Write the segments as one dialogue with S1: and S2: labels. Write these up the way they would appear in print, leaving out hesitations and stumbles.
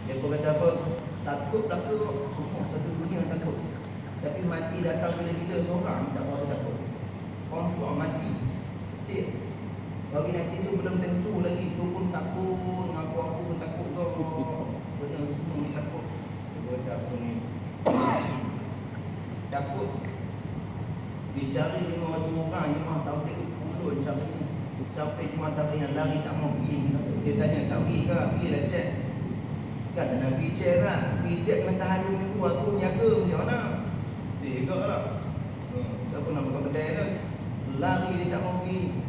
S1: Dia pun kata apa? Takut semua satu dunia takut. Tapi mati datang bila-bila seorang tak rasa takut. Confirm mati. Betul. COVID-19 tu belum tentu lagi. Tu pun takut. Aku pun takut kau. Benda semua ni takut. Dia kata apa ni? Takut. Dicari 500 orang jemaah tabligh ulun carinya. Sampai jemaah tabligh yang lari tak mau pergi. Saya tanya tak pergi ke? Pergilah cek. Kata Nabi cek lah. Pergi cek kena tahan 2 minggu. Aku menjaga macam mana? Tiga lah. Tak pernah buka kedai dah. Lari dia tak mau pergi.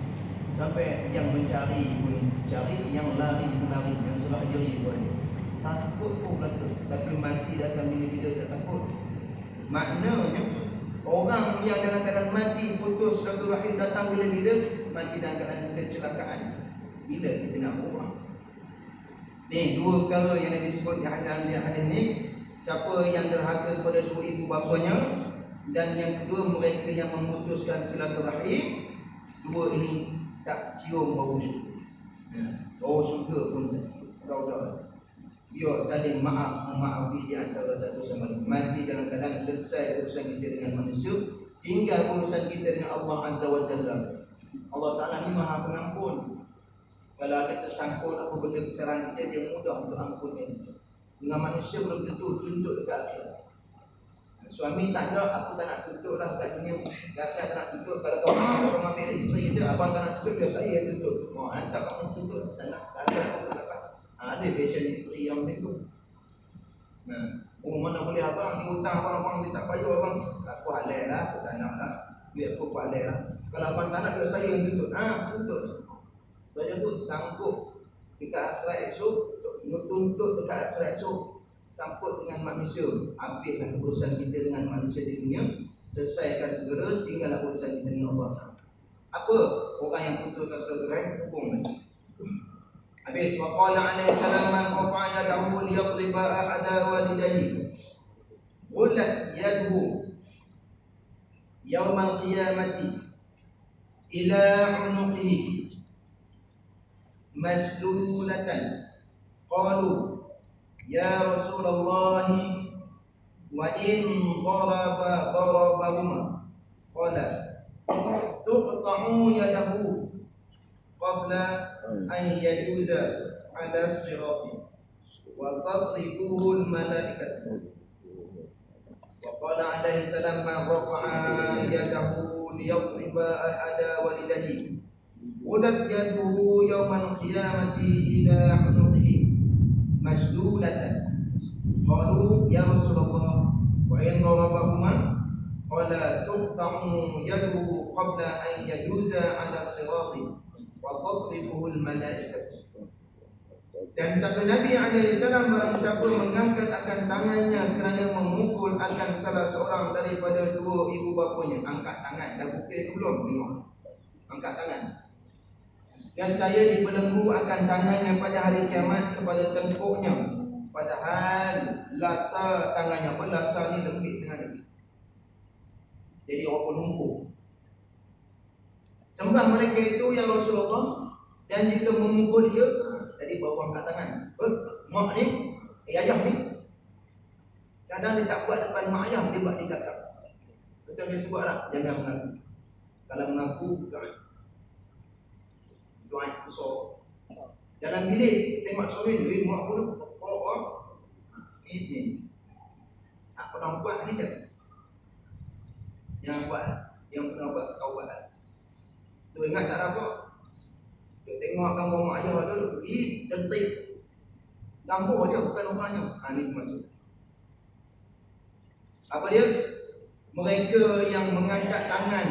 S1: Sampai yang mencari pun cari, yang lari pun lari, yang serah diri pun takut pun belaka. Tapi mati datang bila-bila tak takut. Maknanya orang yang dalam keadaan mati putus silaturahim datang bila-bila, mati dalam keadaan kecelakaan. Bila kita nak berubah? Ni dua perkara yang disebut di hadis ni. Siapa yang derhaka kepada dua ibu bapanya, dan yang kedua mereka yang memutuskan silaturahim. Dua ini tak cium bau syurga. Bau syurga pun tak cium. Dah. Biar saling memaafi di antara satu sama lain. Mati dalam keadaan selesai urusan kita dengan manusia, tinggal urusan kita dengan Allah Azza wa Jalla. Allah Ta'ala ni Maha Pengampun. Kalau ada tersangkut apa benda kesalahan kita, dia mudah untuk ampunkan kita. Dengan manusia belum tentu tuntut dekat akhirat. Suami tak ada, aku tak nak tuntut lah kat dunia. Kakak tak nak tuntut. Kalau kamu ambil isteri kita, abang tak nak tuntut, biar saya yang tuntut. Hantar kamu tuntut. Tak nak, tak dapat. Ada passion isteri yang macam tu. Mana boleh abang, dia hutang abang dia tak bayar abang. Aku halal lah, aku tak nak lah. Biar aku halal lah. Kalau abang tak nak, biar saya yang tuntut. Tuntut. Baca pun sanggup dekat akhirat esok, tuntut dekat akhirat esok. Sangkut dengan manusia. Habislah urusan kita dengan manusia di dunia. Selesaikan segera, tinggallah urusan kita dengan Allah Ta'ala. Apa orang yang putuskan silaturahim? Hukum lagi. Habis. Wa qala alaihi salam man rafa'a yadahu liyadriba ahada walidayhi ghullat yaduhu yawmal qiyamati ila unuqihi maslulatan. Qalu ya Rasulullah wa in darabahuma qala tuqta'u yadahu qabla an yajuza ala sirati wa tatribuhu al-malaikat. Wa qala alaihi salam man rafa'a yadahu liyadriba ahada walidayhi udat yaduhu yawmal qiyamati ila unuqihi masdulatan. Qalu ya Rasulullah wa in darabahuma qala tuqta'u yaduhu qabla an yajuza ala sirati wa tadribuhu al-malaikatu. Dan sabda Nabi alaihi salam, barang siapa mengangkat akan tangannya kerana memukul akan salah seorang daripada dua ibu bapanya. Angkat tangan, dah pukul ke belum? Tengok. Angkat tangan. Nescaya dibelenggu akan tangannya pada hari kiamat kepada tengkuknya, padahal lasa tangannya pun, lasa ni lembik dengan dia. Jadi apa lumpuh. Sembah mereka itu ya Rasulullah, dan jika memukul dia, tadi bawa angkat tangan. Mak ni, ayah ni, kadang dia tak buat depan mak ayah, dia buat di belakang. Betul dia sebut lah, jangan mengaku. Kalau mengaku, bukan doa besar. Dalam bilik tengok cermin, mak pun ni. Tak pernah buat ni tak. Yang pernah buat kau buat. Tu ingat tak ada apa. Dia tengok gambar mak ayah tu pergi detik. Gambar je bukan orangnya. Ni termasuk. Apa dia? Mereka yang mengangkat tangan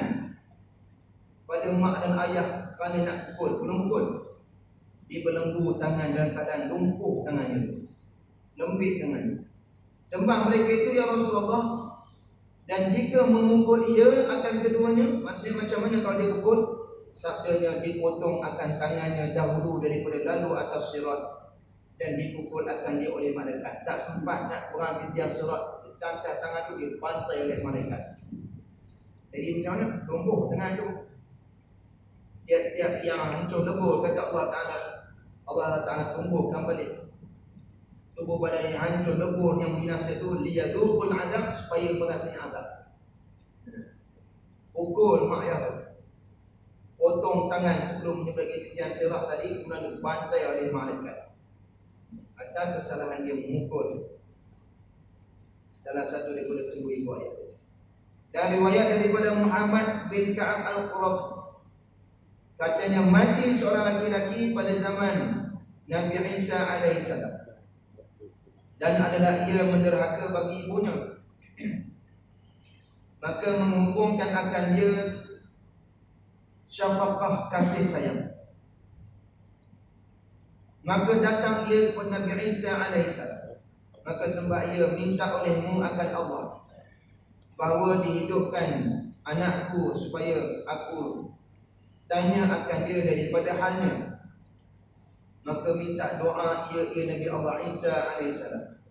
S1: pada mak dan ayah kerana nak pukul, belum pukul, dibelenggu tangan dalam keadaan lumpuh tangannya, lembik tangannya. Sembah mereka itu ya Rasulullah, dan jika memukul ia akan keduanya, maksudnya macam mana kalau dia pukul? Sabdanya dipotong akan tangannya dahulu daripada lalu atas sirat, dan dipukul akan dia oleh malaikat. Tak sempat nak terang di tiang sirat, cantas tangan tu dipantai oleh malaikat. Jadi macam mana? Lumpuh tangan tu. Tiap-tiap yang hancur lebur kata Allah Ta'ala, Allah Ta'ala tumbuhkan balik tubuh badan yang hancur lebur yang binasa itu liyadhuqul azab, supaya merasai azab. Pukul mak ayah tu, potong tangan sebelum menyebabkan titian sirat tadi, kemudian dibantai oleh malaikat atas kesalahan dia memukul salah satu daripada kedua ibu ayah tadi. Dan riwayat daripada Muhammad bin Ka'ab al-Qurazi, katanya mati seorang laki-laki pada zaman Nabi Isa alaihissalam, dan adalah ia menderhaka bagi ibunya, maka menghubungkan akan dia syafaqah, kasih sayang. Maka datang ia kepada Nabi Isa alaihissalam, maka sembah ia, minta olehmu akan Allah bahawa dihidupkan anakku, supaya aku tanya akan dia daripada halnya. Maka minta doa ia Nabi Allah Isa alaihissalam,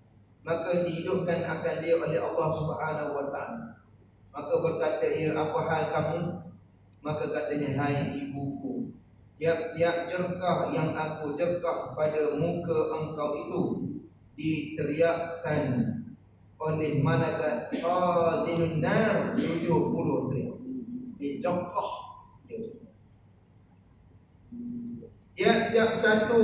S1: maka dihidupkan akan dia oleh Allah Subhanahu wa taala. Maka berkata ia, apa hal kamu? Maka katanya, hai ibuku, tiap-tiap jerkah yang aku jerkah pada muka engkau itu diteriakkan oleh malaikat khazinun nar 70 teriak. Dijerkah dia. Tiap-tiap satu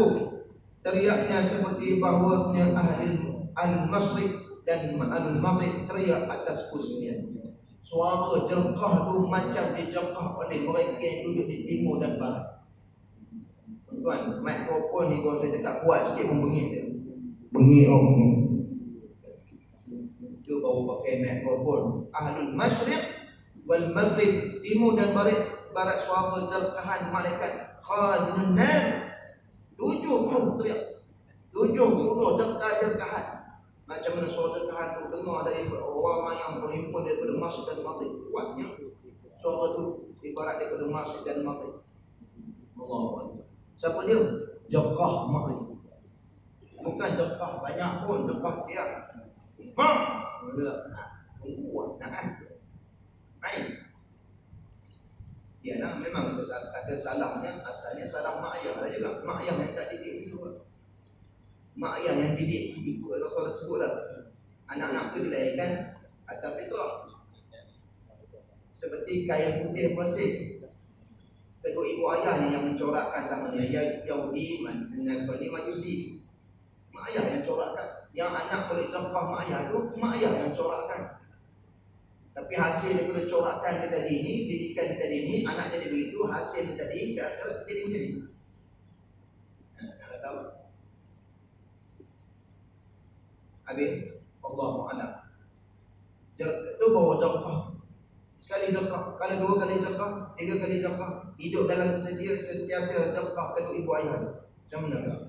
S1: teriaknya seperti bahawasanya ahli al-Masyriq dan al-Maghrib teriak atas kesunyian. Suara jerkah tu macam dijerkah oleh mereka yang duduk di timur dan barat. Tuan, mikrofon ni kalau saya cakap kuat sikit pun bengit dia. Bengit. Itu baru pakai mikrofon. Ahlul Masyriq wal Maghrib, timur dan barat suara jerkahan malaikat khazinun nar 70 teriak. 70 jerkah-jerkahan. Macam mana suara jerkahan tu dengar dari orang yang berhimpun daripada Masyriq dan Maghrib. Kuatnya suara tu ibarat daripada Masyriq dan Maghrib. Allahu Akbar. Siapa dia? Jerkah mak. Bukan jerkah banyak pun, jerkah tiap. Mak. Tunggu nak. Ialah memang kata salahnya, asalnya salah mak ayah lah juga. Mak ayah yang tak didik itu. Mak ayah yang didik itu Rasulullah sebutlah. Anak-anak itu dilahirkan atas fitrah. Seperti kain putih bersih. Kedua ibu ayahnya yang mencorakkan sama dia, Yahudi dan Nasrani Majusi. Mak ayah yang corakkan. Yang anak boleh jerkah mak ayah itu, mak ayah yang corakkan. Tapi hasil daripada corakan dia tadi ni, didikan dia tadi ni, anak jadi begitu, hasil dia tadi, ke akhirat jadi macam ni. Nak tahu? Habis, Allahu a'lam. Itu bawa jerkah. Sekali jerkah, kalau 2 kali jerkah, 3 kali jerkah, hidup dalam kesedia sentiasa jerkah kedua ibu ayah tu. Macam mana tak?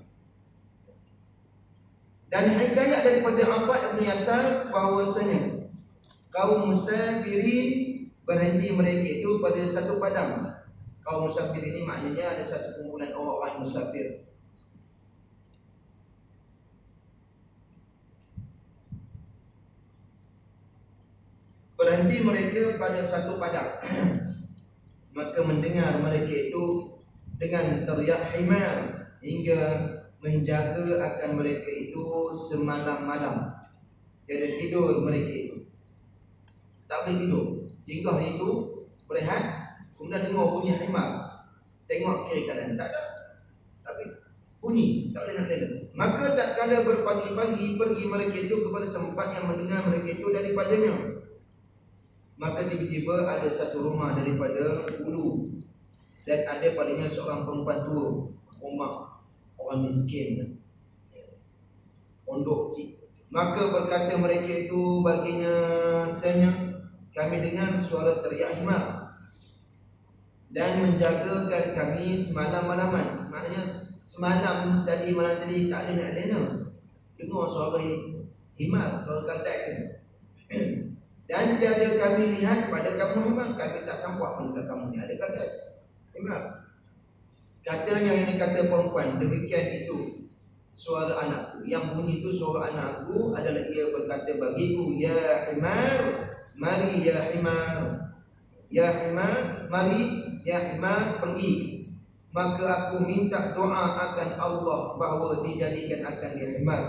S1: Dan hikayat daripada Atha bin Yasar bahawasanya kaum musafirin berhenti mereka itu pada satu padang. Kaum musafirin ini maknanya ada satu kumpulan orang musafir. Berhenti mereka pada satu padang. Maka mendengar mereka itu dengan teriak himar hingga menjaga akan mereka itu semalam-malam. Tiada tidur mereka itu. Tak boleh tidur. Singgah itu berehat, kemudian dengar bunyi himar. Tengok kiri kanan, tak ada. Tapi bunyi, tak boleh nak lelak. Maka tak kala berpagi-pagi pergi mereka itu kepada tempat yang mendengar mereka itu daripadanya. Maka tiba-tiba ada satu rumah daripada ulu, dan ada padanya seorang perempuan tua, rumah orang miskin, pondok kecil. Maka berkata mereka itu baginya, "Senya, kami dengar suara teriak himar dan menjagakan kami semalam-malaman." Maknanya semalam tadi, malam tadi tak ada nak lena, dengar suara himar, suara kaldai ni. Dan tiada kami lihat pada kamu himar, kami tak nampak pun dekat kamu ni ada kaldai himar. Katanya yang dikata perempuan, demikian itu suara anakku. Yang bunyi itu suara anakku adalah ia berkata bagiku, "Ya himar, mari ya himar. Ya himar, mari ya himar, pergi. maka aku minta doa akan Allah bahawa dijadikan akan dia himar.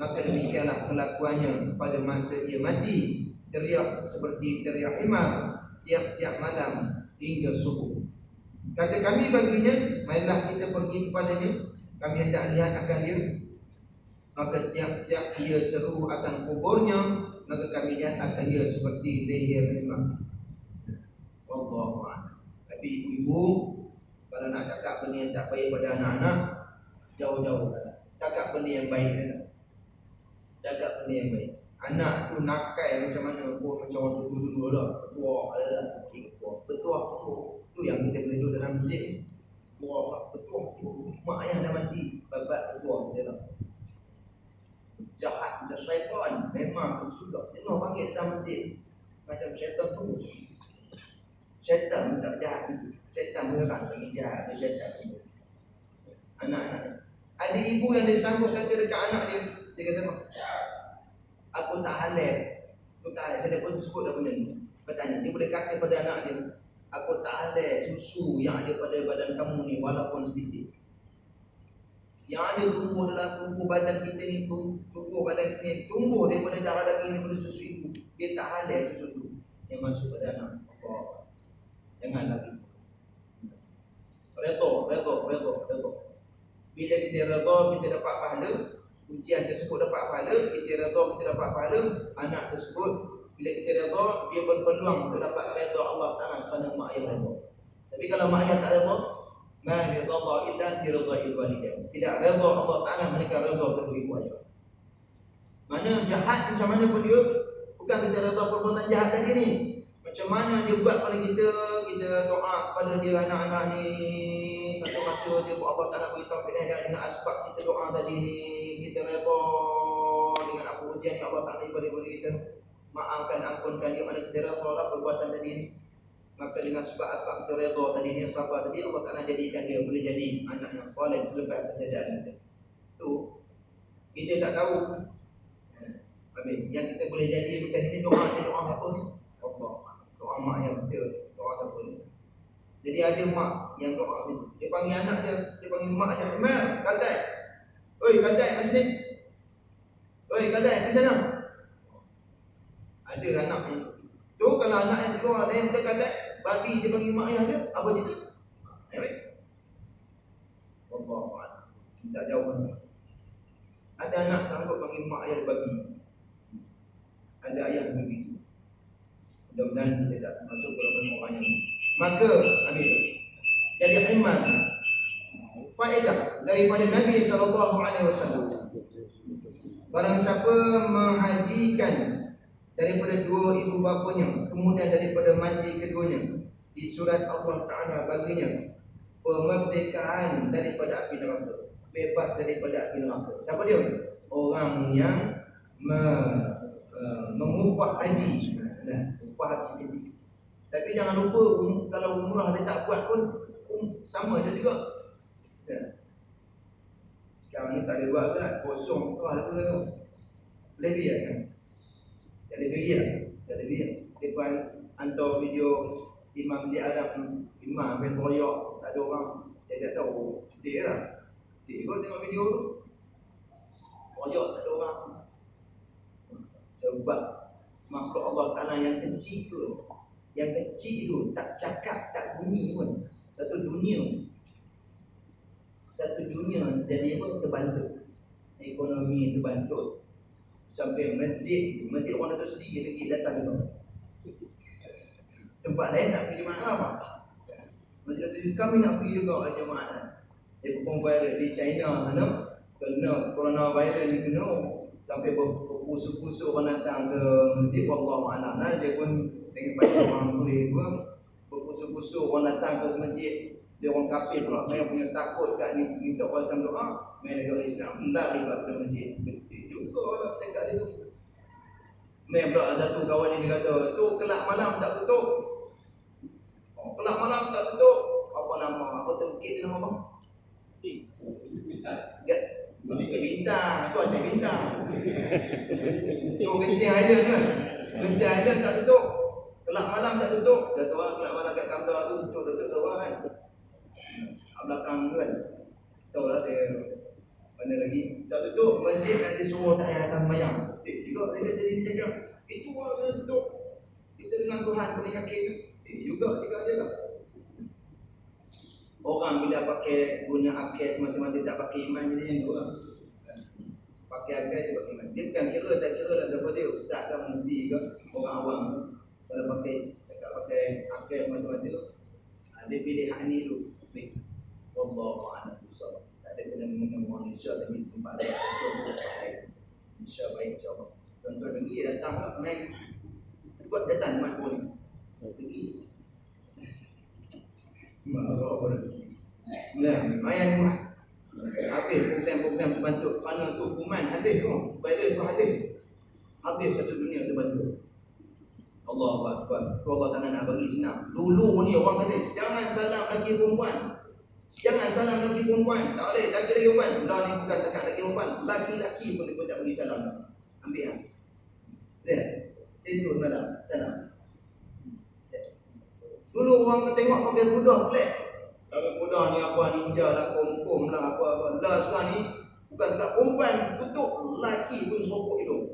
S1: Maka demikianlah kelakuannya pada masa ia mati, teriak seperti teriak himar tiap-tiap malam hingga subuh. Kata kami baginya, marilah kita pergi kepadanya, kami hendak lihat akan dia. Maka tiap-tiap ia seru akan kuburnya, maka kami lihat akan dia seperti leher himar. Wallahu a'lam. Tapi ibu-ibu, kalau nak cakap benda yang tak baik pada anak-anak, jauh-jauhkanlah. Cakap benda yang baik dah. Cakap benda yang baik. Anak tu nakal macam mana pun, macam orang dulu-dulu lah. Betuah lah. Betuah tu yang kita boleh duduk dalam masjid. Betuah tu. Mak ayah dah mati. Babat betuah kita lah. Jahat macam syaitan. Memang sudah jenuh panggil datang masjid. Macam syaitan tu. Syaitan tak jahat itu. Syaitan bergerak bagi jahat. Syaitan itu. Anak-anak ni. Ada ibu yang dia sanggup kata dekat anak dia. Dia kata, aku tak halas. Saya pun sebut dah benda ni. Bertanya, dia boleh kata pada anak dia, aku tak halas susu yang ada pada badan kamu ni walaupun setitik. Yang ada tumbuh dalam tubuh badan kita ni, tubuh badan kita ni, tumbuh daripada darah daging daripada susu ibu. Dia tak halas susu tu yang masuk pada anak. Jangan lagi. Redha. Bila kita redha, kita dapat pahala. Ujian tersebut dapat pahala. Kita redha, kita dapat pahala. Anak tersebut, bila kita redha, dia berpeluang untuk dapat redha Allah Ta'ala kerana mak ayah redha. Tapi kalau mak ayah tak redha, ma ridha illa fi ridha'il walidain. Tidak redha Allah Ta'ala melainkan redha kedua ibu ayah. Mana jahat macam mana pun dia, bukan kita redha perbuatan jahat tadi ni. Macam mana dia buat pada kita doa kepada dia anak-anak ni. Satu masa dia buat Allah Ta'ala beri taufik dengan asbab kita doa tadi ni. Kita redha dengan apa ujian yang Allah Ta'ala beri kepada kita. Maafkan, ampunkan dia, mana kita redha lah perbuatan tadi ni. Maka dengan sebab-sebab kita redha tadi ni, sabar tadi, Allah Ta'ala jadikan dia boleh jadi anak yang soleh selepas ketiadaan kita. Tu kita tak tahu. Habis yang kita boleh jadi macam ni, doa apa ni? Allah. Doa mak yang kita, doa siapa ni? Jadi ada mak yang doa ni, dia panggil anak dia panggil mak dia, Imam, Kaldai. Oi, Kaldai, mari sini. Oi, Kaldai, pergi sana. Ada anak yang tu, kalau anak yang keluar lain daripada Kaldai, babi dia panggil mak ayah dia, apa cerita? Baik. Allah, tak jauh ni. Ada anak sanggup panggil mak ayah dia babi. Ada ayah begitu. Mudah-mudahan kita tak termasuk golongan orang yang ini. Maka ambil jadi iman faedah daripada Nabi SAW. Barang siapa menghajikan daripada dua ibu bapanya, kemudian daripada mati keduanya, di surat Allah Ta'ala baginya pemerdekaan daripada api neraka, bebas daripada api neraka. Siapa dia? Orang yang mengupah haji. Upah haji jadi. Tapi jangan lupa, kalau umrah dia tak buat pun sama dia juga. Ya. Sekarang ni tak ada buat kan, kosong kau ada ke? Boleh biar kan? Tak boleh biar. Dia hantar video Imam Zee Adam, Imam main teroyak, tak ada orang. Dia tak tahu, betul lah. Betul kau tengok video tu, teroyak tak ada orang. Sebab makhluk Allah Ta'ala yang kecil tu tak cakap, tak bunyi pun. Satu dunia jadi apa? Terbantu. Ekonomi terbantu. Sampai masjid orang datang sendiri lagi datang tu. Tempat lain tak pergi mana apa. Masjid tu kami nak pergi juga jemaah. Dia pun viral di China sana, kena coronavirus ni kena sampai berpusu-pusu orang datang ke masjid. Wallahu a'lam. Dia pun tengok baca orang tulis tu, berpusu-pusu orang datang ke masjid. Dia orang kafir pula, yang punya takut kat ni minta orang Islam doa, main negara Islam lari pada masjid. Betul juga orang cakap dia tu. Main pula satu kawan ni dia kata, tu kelab malam tak tutup. Kelab malam tak tutup. Apa nama? Apa tu bukit dia nama bang? Bintang. Tu ada bintang. Tu Genting Island kan? Genting Island tak tutup. Kelab malam tak tutup. Dah tahu lah kelab malam kat Kamda tu tutup kan. kat belakang tu kan. Tahu lah saya mana lagi. Tak tutup masjid nanti suruh tak payah datang sembahyang. Juga saya kata dia cakap, itu orang kena tutup. Kita dengan Tuhan kena yakin. Juga cakap dia lah. Orang bila pakai guna akal semata-mata tak pakai iman jadi yang tu lah. Pakai akal dia pakai iman. Dia bukan kira tak kira lah siapa dia. Ustaz ke mufti ke orang awam ke. Kalau pakai cakap pakai akal semata-mata dia pilihan ni dulu. Wallahu a'lam bishawab. Tak ada kena-mengena orang Malaysia tapi tempat lain cuba tempat lain. Insya baik insya-Allah. Tuan-tuan negeri datang pula main. Buat datang mat pun. Pergi. Marah pada tu sini. Nah, main mat. Habis program-program terbantu kerana tu hukuman habis tu. Bayar tu habis. Habis satu dunia terbantu. Allahu Akbar. Allah Ta'ala nak bagi senang. Dulu ni orang kata jangan salam lagi perempuan. Jangan salam lagi perempuan. Tak boleh lagi perempuan. Dah ni bukan takat lagi perempuan. Laki-laki pun dia pun tak bagi salam. Ambil lah. Dia. Tidur malam. Salam. Dulu orang tengok pakai budak pelik. Pakai budak ni apa ninja lah, kom-kom lah, apa-apa. Lah sekarang ni bukan takat perempuan tutup. Laki pun sokok hidung.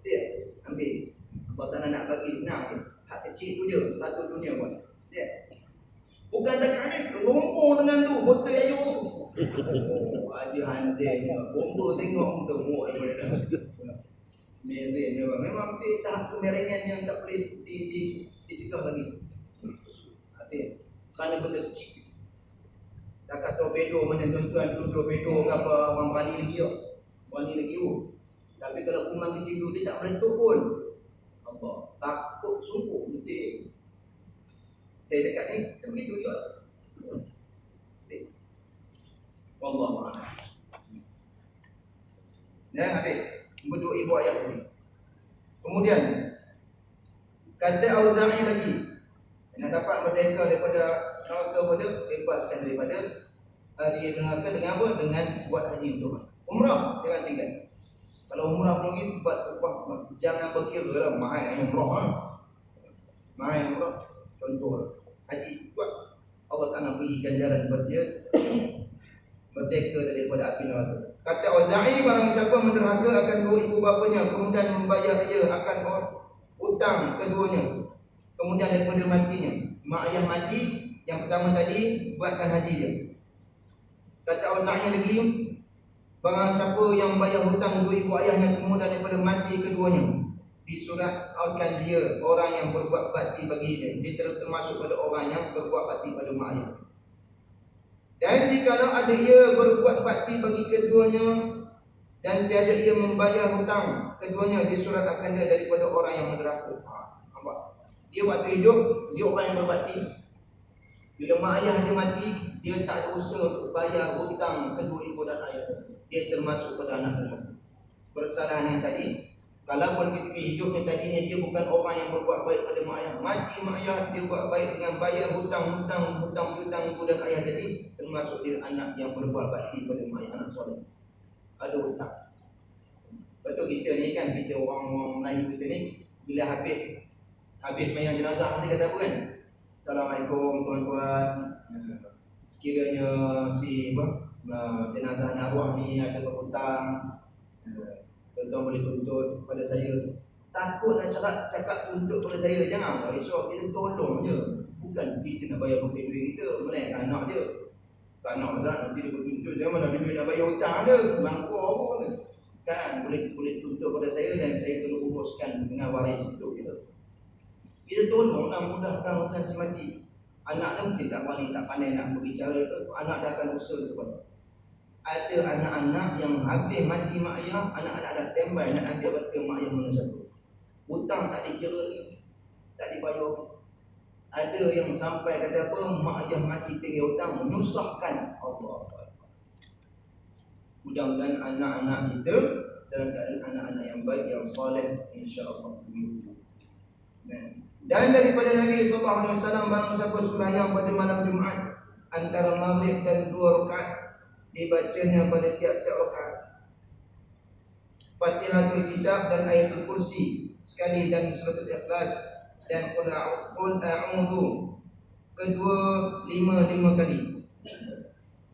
S1: Dia. Ambil. Allah Ta'ala nak bagi senang je. Hak kecil tu je. Satu dunia pun. Dia. Bukan takat ni. Rombong dengan tu. Botol ayu tu. Oh, ada handainya. Bomba tengok tu. Mok daripada dah. Merin dia. Memang tahap kemeringan yang tak boleh dicegah lagi. Hati. Kerana benda kecil. Takat torpedo macam tuan-tuan dulu torpedo ke apa. Orang berani lagi tak. Berani lagi tu. Tapi kalau kuman kecil tu dia tak meletup pun. Allah takut sungguh betul. Saya dekat ni begitu juga. Wallahu a'lam. Dan habis berdua ibu ayah tadi. Kemudian kata Auza'i lagi nak dapat merdeka daripada neraka pada bebaskan daripada dia neraka dengan apa? Dengan buat haji untuk umrah jangan tinggal. Kalau umrah pergi buat jangan berkira lah mahal umrah lah. Mahal umrah contoh haji buat Allah Ta'ala beri ganjaran kepada dia merdeka daripada api neraka. Kata Auza'i barang siapa menderhaka akan dua ibu bapanya kemudian membayar dia akan hutang keduanya kemudian daripada matinya. Mak ayah mati yang pertama tadi buatkan haji dia. Kata Auza'i lagi barang siapa yang bayar hutang dua ibu ayahnya kemudian daripada mati keduanya disuratkan dia orang yang berbuat bakti bagi dia. Dia termasuk pada orang yang berbuat bakti pada mak ayah. Dan jikalau ada ia berbuat bakti bagi keduanya dan tiada ia membayar hutang keduanya disuratkan dia daripada orang yang menderhaka. Nampak? Dia waktu hidup dia orang yang berbakti. Bila mak ayah dia mati, dia tak ada usaha untuk bayar hutang kedua ibu dan ayah. Dia termasuk pada anak derhaka. Persalahan yang tadi, kalaupun ketika hidupnya tadinya dia bukan orang yang berbuat baik pada mak ayah, mati mak ayah dia buat baik dengan bayar hutang ibu dan ayah tadi, termasuk dia anak yang berbuat bakti pada mak ayah, anak soleh. Ada hutang. Betul kita ni kan, kita orang Melayu kita ni bila habis sembahyang jenazah nanti kata apa kan? Assalamualaikum tuan-tuan. Sekiranya si jenazah arwah ni ada berhutang, tuan-tuan boleh tuntut pada saya. Takut nak cakap tuntut pada saya. Jangan esok kita tolong je. Bukan kita nak bayar pakai duit kita, melainkan anak dia. Tak nak Zat nanti dia bertuntut saya mana ada duit nak bayar hutang dia. Mangkuk pun. Kan boleh tuntut pada saya dan saya kena uruskan dengan waris hidup kita. Kita tolonglah mudahkan urusan si mati. Anak dia mungkin tak pandai nak berbicara, anak dia akan usaha kepada. Ada anak-anak yang habis mati mak ayah, anak-anak dah standby nak ambil harta mak ayah mana satu. Hutang tak dikira lagi, tak dibayar. Ada yang sampai kata apa, mak ayah mati tinggal hutang, menyusahkan Allah. Mudah-mudahan anak-anak kita dalam keadaan anak-anak yang baik, yang soleh, insya-Allah. Dan daripada Nabi SAW barang siapa sembahyang pada malam Jumaat antara maghrib dan 2 rakaat dibacanya pada tiap-tiap rakaat Fatihatul Kitab dan Ayatul Kursi sekali dan Suratul Ikhlas dan Qul A'udzu kedua 5 kali.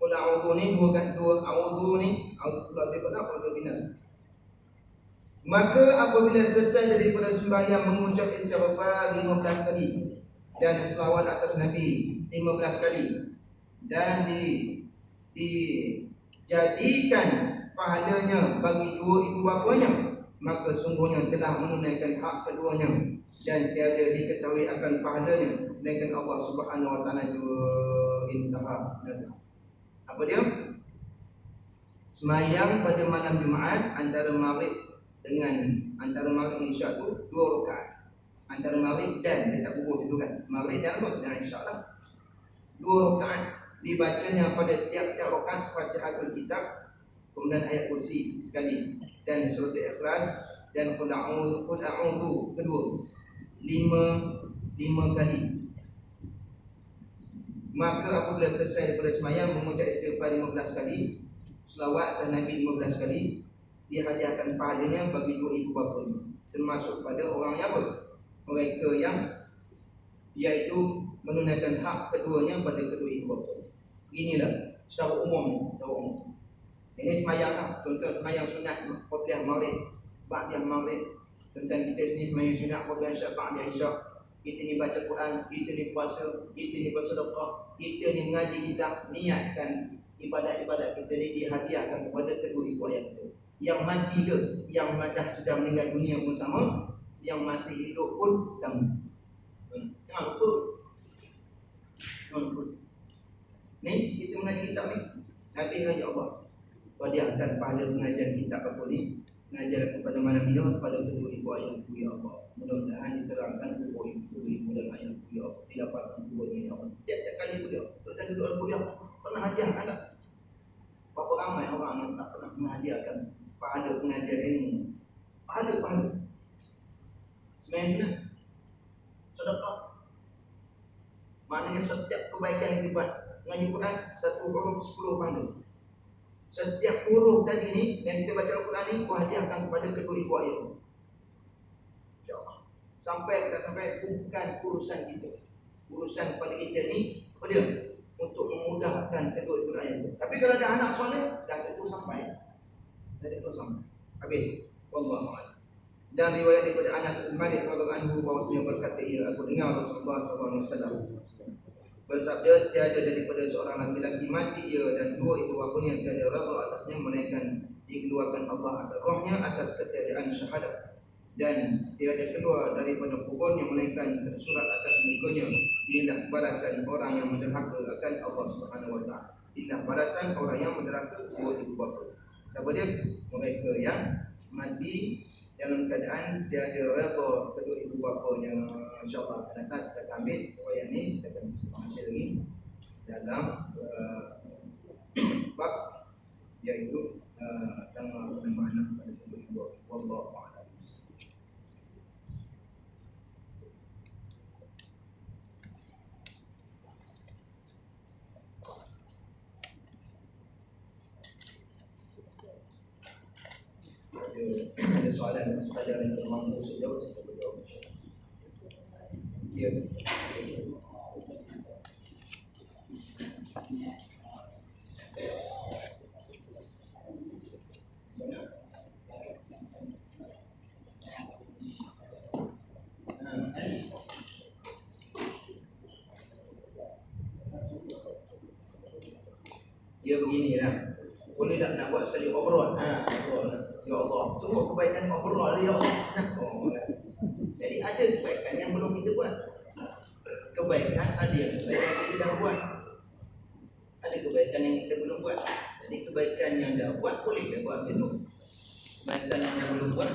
S1: Qul a'udzu ni dua a'udzu ni a'udzu falaq wa binas. Maka apabila selesai daripada sembahyang mengucap istighfar 15 kali dan selawat atas Nabi 15 kali dan dijadikan pahalanya bagi dua ibu bapanya, maka sungguhnya telah menunaikan hak keduanya dan tiada diketahui akan pahalanya melainkan Allah Subhanahu wa taala jua. Intaha nazar. Apa dia? Semayang pada malam Jumaat antara maghrib Isyak tu 2 rakaat. Antara maghrib dan dia tak gugur situ kan. Maghrib dan apa? Dan Isyak lah. 2 rakaat dibacanya pada tiap-tiap rakaat Fatihatul Kitab, kemudian ayat kursi sekali dan surah Ikhlas dan qul a'udzu kedua 5 kali. Maka apabila selesai daripada semayang mengucap istighfar 15 kali, selawat atas Nabi 15 kali, dihadiahkan pahalanya bagi dua ibu bapanya, termasuk pada orang yang mereka yang iaitu menunaikan hak keduanya pada kedua ibu bapa. Inilah secara umum, Ini semayang lah. Contoh semayang sunat qabliyah maghrib, ba'diyah maghrib. Contoh kita sini semayang sunat qabliyah isyak, ba'diyah isyak. Kita ni baca Quran, kita ni puasa, kita ni bersedekah, kita ni mengaji kitab. Niatkan ibadat-ibadat kita ni dihadiahkan kepada kedua ibu ayah kita. Yang mati ke, yang dah sudah meninggal dunia pun sama, yang masih hidup pun sama. Jangan lupa. Ni kita mengaji kitab ni, Nabi hanya Allah hadiahkan pahala pengajian kitab aku ni, mengajar kepada malam ini kepada kedua ibu ayahku ya Allah. Mudah-mudahan diterangkan kedua ibu dan ayahku ya Allah, didapatkan kuburnya ya Allah. Tiap-tiap kali kuliah, tuan duduk kuliah pernah hadiahkan tak? Berapa ramai orang yang tak pernah menghadiahkan pahala pengajian ilmu, pahala semayang sunat, sedekah. Maknanya setiap kebaikan yang dibuat mengaji Quran, 1 huruf 10 pahala. Setiap huruf tadi ni yang kita baca Al-Quran ni hadiahkan kepada kedua ibu ayah. InsyaAllah. Sampai kita sampai bukan urusan kita. Urusan kepada kita ni apa dia? Untuk memudahkan kedua ibu ayah kita. Tapi kalau ada anak soleh, dah tentu sampai. Habis. Wallahu a'lam. Dan riwayat daripada Anas bin Malik radhiyallahu anhu bahwasanya berkata, aku dengar Rasulullah SAW bersabda, tiada daripada seorang laki-laki mati ia dan dua ibu bapanya tiada redha atasnya melainkan dikeluarkan Allah akan rohnya atas ketiadaan syahadat, dan tiada keluar daripada kuburnya melainkan tersurat atas mukanya, inilah balasan orang yang menderhaka akan Allah Subhanahu wa taala. Inilah balasan orang yang menderhaka dua ibu bapa. Siapa dia? Mereka yang mati dalam keadaan tiada redha kedua ibu bapanya. InsyaAllah akan datang kita ambil riwayat ni, kita akan masih lagi dalam bab iaitu tentang penambahan anak pada kedua ibu bapa. Wallahu a'lam. Ada soalan sekadar yang termampu sejauh saya cuba jawab insyaAllah. Ya. Dia beginilah. Boleh tak nak buat sekali overall? Overall lah. Ya Allah, semua kebaikan overall ya Allah. Jadi ada kebaikan yang belum kita buat. Kebaikan ada yang kita dah buat. Ada kebaikan yang kita belum buat. Jadi kebaikan yang dah buat boleh dah buat macam tu. Kebaikan yang dah belum buat